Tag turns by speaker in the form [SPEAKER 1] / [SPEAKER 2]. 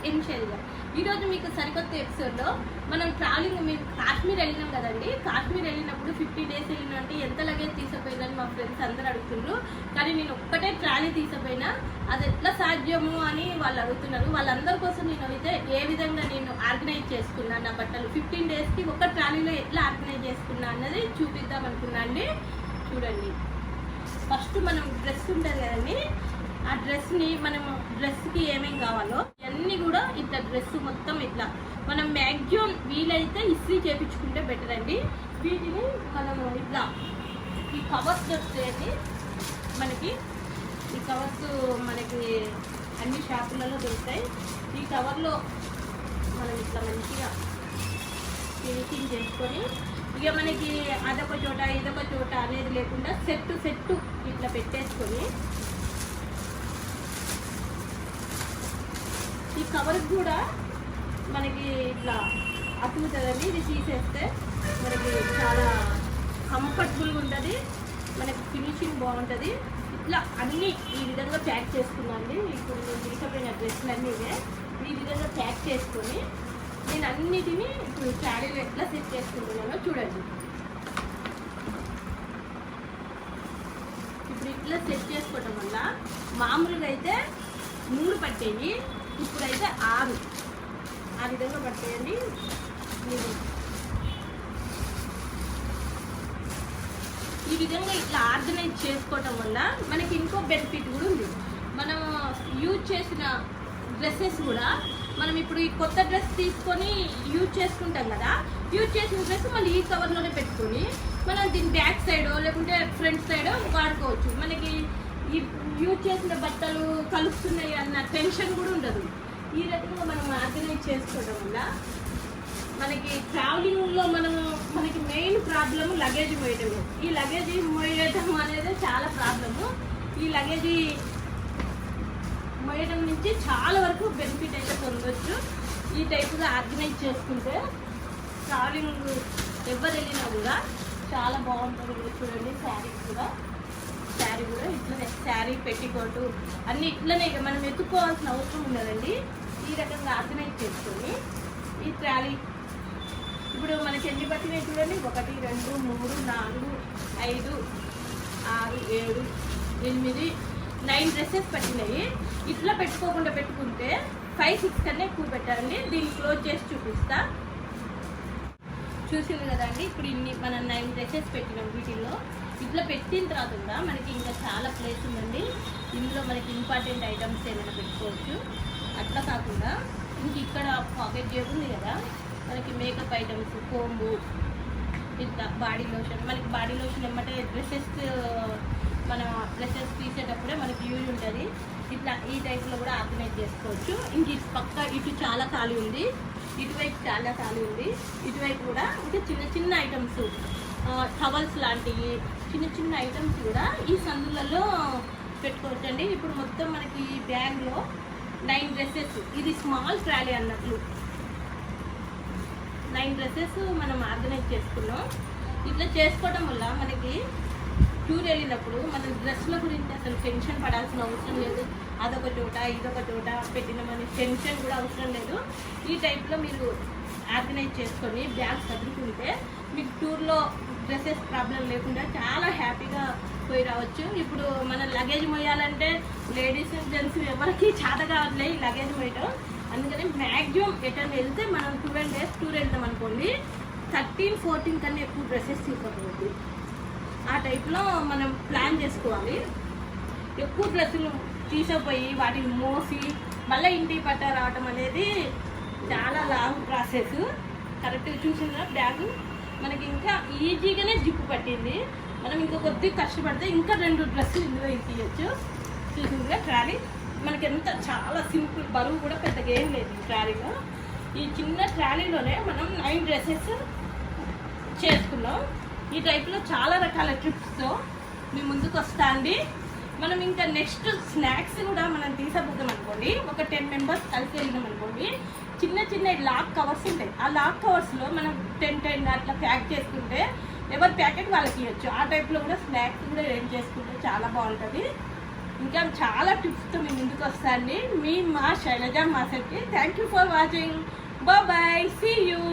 [SPEAKER 1] ఎం శైలజ. ఈరోజు మీకు సరికొత్త ఎపిసోడ్లో మనం ట్రావెలింగ్ మేము కాశ్మీర్ వెళ్ళినాం కదండి. కాశ్మీర్ వెళ్ళినప్పుడు 50 days వెళ్ళినా అంటే ఎంత లగేజ్ తీసుకుపోయిందని మా ఫ్రెండ్స్ అందరూ అడుగుతున్నారు. కానీ నేను ఒక్కటే ట్రాలీ తీసుకుపోయినా, అది ఎట్లా సాధ్యము అని వాళ్ళు అడుగుతున్నారు. వాళ్ళందరి కోసం నేను అయితే ఏ విధంగా నేను ఆర్గనైజ్ చేసుకున్నాను నా బట్టలు 15 daysకి ఒక ట్రాలీలో ఎట్లా ఆర్గనైజ్ చేసుకున్నా అన్నది చూపిద్దాం అనుకున్నా అండి. చూడండి, ఫస్ట్ మనం డ్రెస్ ఉంటుంది కదండి, ఆ డ్రెస్ని డ్రెస్కి ఏమేమి కావాలో ఇవన్నీ కూడా ఇట్లా డ్రెస్ మొత్తం ఇట్లా మనం మ్యాక్సిమం వీలైతే ఇస్త్రీ చేయించుకుంటే బెటర్ అండి. వీటిని మనము ఇట్లా ఈ కవర్స్ దొరుకుతాయండి మనకి. ఈ కవర్స్ మనకి అన్ని షాపులలో దొరుకుతాయి. ఈ కవర్లో మనం ఇట్లా మంచిగా ఫినిషింగ్ చేసుకొని ఇక మనకి అదొక చోట ఇదొక చోట అనేది లేకుండా సెట్ ఇట్లా పెట్టేసుకొని ఈ కవర్ కూడా మనకి ఇట్లా అతుకుతుందండి. ఇది తీసేస్తే మనకి చాలా కంఫర్టబుల్గా ఉంటుంది, మనకి ఫినిషింగ్ బాగుంటుంది. ఇట్లా అన్నీ ఈ విధంగా ప్యాక్ చేసుకున్నాండి. ఇప్పుడు నేను తీసుకుపోయిన డ్రెస్సులన్నీ ఈ విధంగా ప్యాక్ చేసుకొని నేను అన్నిటినీ ఇప్పుడు శారీలో ఎట్లా సెట్ చేసుకుంటున్నానో చూడండి. ఇప్పుడు ఇట్లా సెట్ చేసుకోవటం వల్ల మామూలుగా అయితే 3 పట్టేవి, ఇప్పుడైతే 6 ఆ విధంగా పట్టేయండి. మీరు ఈ విధంగా ఇట్లా ఆర్గనైజ్ చేసుకోవటం వల్ల మనకి ఇంకో బెనిఫిట్ కూడా ఉంది. మనం యూజ్ చేసిన డ్రెస్సెస్ కూడా మనం ఇప్పుడు ఈ కొత్త డ్రెస్ తీసుకొని యూజ్ చేసుకుంటాం కదా, యూజ్ చేసిన డ్రెస్ మళ్ళీ ఈ కవర్లోనే పెట్టుకొని మనం దీని బ్యాక్ సైడో లేకుంటే ఫ్రంట్ సైడో వాడుకోవచ్చు. మనకి ఈ యూజ్ చేసిన బట్టలు కలుస్తున్నాయి అన్న టెన్షన్ కూడా ఉండదు. ఈ రకంగా మనం ఆర్గనైజ్ చేసుకోవడం వల్ల మనకి ట్రావెలింగ్లో మనకి మెయిన్ ప్రాబ్లము లగేజ్ మోయటమే. ఈ లగేజ్ మోయటం అనేది చాలా ప్రాబ్లము. ఈ లగేజ్ మోయటం నుంచి చాలా వరకు బెనిఫిట్ అయితే పొందవచ్చు. ఈ టైపుగా ఆర్గనైజ్ చేసుకుంటే ట్రావెలింగ్ ఎవరు వెళ్ళినా కూడా చాలా బాగుంటుంది. చూడండి, శారీ కూడా ఇట్లనే, శారీ పెట్టికోటు అన్నీ ఇట్లనే, మనం ఎత్తుకోవాల్సిన అవసరం ఉండదండి. ఈ రకంగా ఆర్గనైజ్ చేసుకొని ఈ ట్రాలీ ఇప్పుడు మనకి ఎన్ని పట్టినాయి చూడండి, 1 2 3 4 5 6 7 8 9 డ్రెస్సెస్ పట్టినాయి. ఇట్లా పెట్టుకుంటే 5 6 కన్నా ఎక్కువ పెట్టాలండి. దీన్ని క్లోజ్ చేసి చూపిస్తా. చూసింది కదండి, ఇప్పుడు మనం 9 డ్రెస్సెస్ పెట్టినాం. వీటిల్లో ఇట్లా పెట్టిన తర్వాత కూడా మనకి ఇంకా చాలా ప్లేస్ ఉందండి. ఇందులో మనకి ఇంపార్టెంట్ ఐటమ్స్ ఏమైనా పెట్టుకోవచ్చు. అట్లా కాకుండా ఇంక ఇక్కడ పాకెట్ జేబు ఉంది కదా, మనకి మేకప్ ఐటమ్స్, కోంబు, ఇట్లా బాడీ లోషన్. మనకి బాడీ లోషన్ ఏమంటే డ్రెస్సెస్ తీసేటప్పుడే మనకి యూజ్ ఉంటుంది. ఇట్లా ఈ టైప్లో కూడా ఆర్గనైజ్ చేసుకోవచ్చు. ఇంక ఇటు చాలా ఖాళీ ఉంది, ఇటువైపు చాలా ఖాళీ ఉంది, ఇటువైపు కూడా ఇంకా చిన్న ఐటమ్స్, టవల్స్ లాంటివి చిన్న ఐటమ్స్ కూడా ఈ సందులలో పెట్టుకోవచ్చండి. ఇప్పుడు మొత్తం మనకి ఈ బ్యాగ్లో 9 డ్రెస్సెస్, ఇది స్మాల్ ట్రాలీ అన్నట్లు 9 డ్రెస్సెస్ మనం ఆర్గనైజ్ చేసుకున్నాం. ఇట్లా చేసుకోవడం వల్ల మనకి టూర్ వెళ్ళినప్పుడు మన డ్రెస్ల గురించి అసలు టెన్షన్ పడాల్సిన అవసరం లేదు. అదొక చోట ఇదొక చోట పెట్టినామని టెన్షన్ కూడా అవసరం లేదు. ఈ టైప్లో మీరు ఆర్గనైజ్ చేసుకొని బ్యాగ్ సర్దుకుంటే మీకు టూర్లో డ్రెస్సెస్ ప్రాబ్లం లేకుండా చాలా హ్యాపీగా పోయి రావచ్చు. ఇప్పుడు మన లగేజ్ మోయాలంటే లేడీస్ జెంట్స్ ఎవరికి చేత కావట్లేదు ఈ లగేజ్ మోయటం. అందుకని మ్యాక్సిమం ఎటర్న్ వెళ్తే మనం 12 days టూర్ వెళ్తాం అనుకోండి, 13 14 కన్నా ఎక్కువ డ్రెస్సెస్ తీసుకోకూడదు. ఆ టైప్లో మనం ప్లాన్ చేసుకోవాలి. ఎక్కువ డ్రెస్సులు తీసుకుపోయి వాటిని మోసి మళ్ళీ ఇంటికి పట్ట రావటం అనేది చాలా లాంగ్ ప్రాసెస్. కరెక్ట్గా చూసిన బ్యాగు మనకి ఇంకా ఈజీగానే జిప్పు పట్టింది. మనం ఇంకా కొద్దిగా కష్టపడితే ఇంకా 2 డ్రెస్సులు ఇందులో తీయచ్చు. చూసిందిగా ట్రాలీ మనకి చాలా సింపుల్, బరువు కూడా పెద్దగా ఏం లేదు ఈ ట్రాలీలో. ఈ చిన్న ట్రాలీలోనే మనం 9 డ్రెస్సెస్ చేసుకున్నాం. ఈ టైప్లో చాలా రకాల ట్రిప్స్తో మీ ముందుకు వస్తా అండి. మనం ఇంకా నెక్స్ట్ స్నాక్స్ కూడా మనం తీసుకుపోతాం అనుకోండి, ఒక 10 members కలిసి వెళ్ళినాం అనుకోండి, చిన్న లాక్ కవర్స్ ఉంటాయి. ఆ లాక్ కవర్స్లో మనం 10 అట్లా ప్యాక్ చేసుకుంటే ఎవరి ప్యాకెట్ వాళ్ళకి ఇవ్వచ్చు. ఆ టైప్లో కూడా స్నాక్స్ కూడా అరేంజ్ చేసుకుంటే చాలా బాగుంటుంది. ఇంకా చాలా టిప్స్తో మీ ముందుకు వస్తాండి. మీ మా శైలజ మాస్టర్కి thank you for watching. Bye, see you.